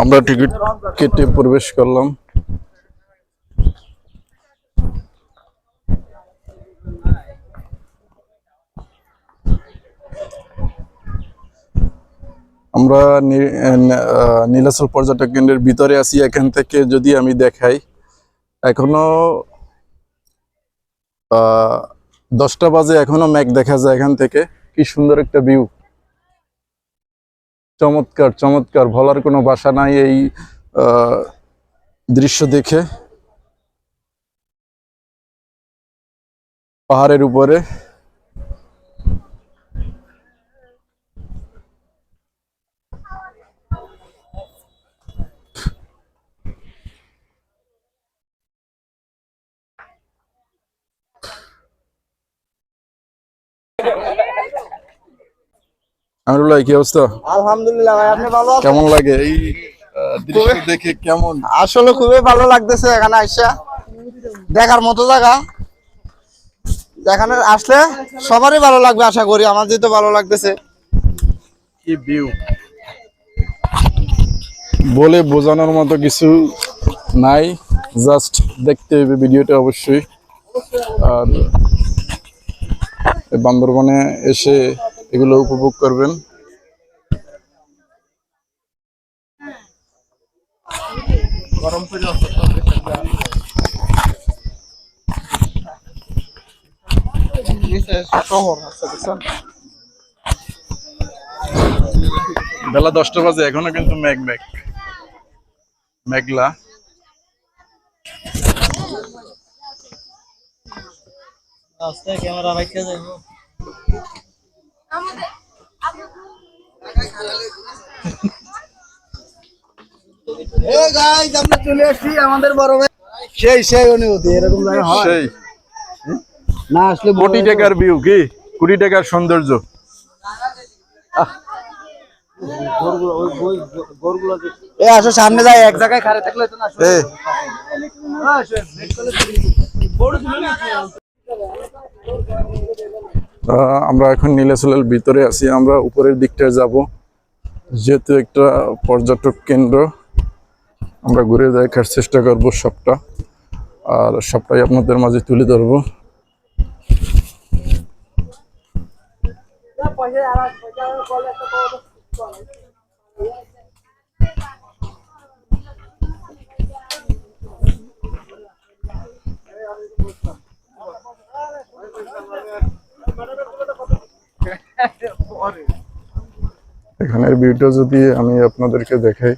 আমরা টিকিট কেটে প্রবেশ করলাম। আমরা নীলাচল পর্যটক কেন্দ্রের ভিতরে আছি। এখান থেকে যদি আমি দেখাই, এখনো 10টা বাজে, এখনো মেঘ দেখা যায় এখান থেকে। কি সুন্দর একটা ভিউ, চমৎকার চমৎকার, বলার কোনো ভাষা নাই এই দৃশ্য দেখে। পাহাড়ের উপরে আমিরুল্লাহ, কি অবস্থা? আলহামদুলিল্লাহ ভাই, আপনি ভালো আছেন? কেমন লাগে এই দৃশ্য দেখে? কেমন? আসলে খুবই ভালো লাগতেছে এখানে আইসা, দেখার মতো জায়গা। এখানে আসলে সবারই ভালো লাগবে আশা করি, আমার যেহেতু ভালো লাগতেছে। কি ভিউ, বলে বোঝানোর মতো কিছু নাই, জাস্ট দেখতে হবে ভিডিওটা অবশ্যই। আর বান্দরবনে এসে এগুলো উপভোগ করবেন। বেলা 10টা বাজে, এখনো কিন্তু মেঘলা। ক্যামেরা রাখতে যাইবো। আমরা চলে আসছি আমাদের বড় ভাই। সেই অনুভূতি এরকম জায়গা হয় সেই না আসলে। কোটি টাকার ভিউ, কি কোটি টাকার সৌন্দর্য। আসো সামনে যাই, এক জায়গায় খাড়ে থাকলে তো না। আমরা এখন নীলাচলের ভিতরে আছি। আমরা উপরের দিকটায় যাব, যেহেতু একটা পর্যটক কেন্দ্র। আমরা ঘুরে দেখার চেষ্টা করব সবটা, আর সবটাই আপনাদের মাঝে তুলে ধরবো। এখানের ভিউটা যদি আমি আপনাদেরকে দেখাই,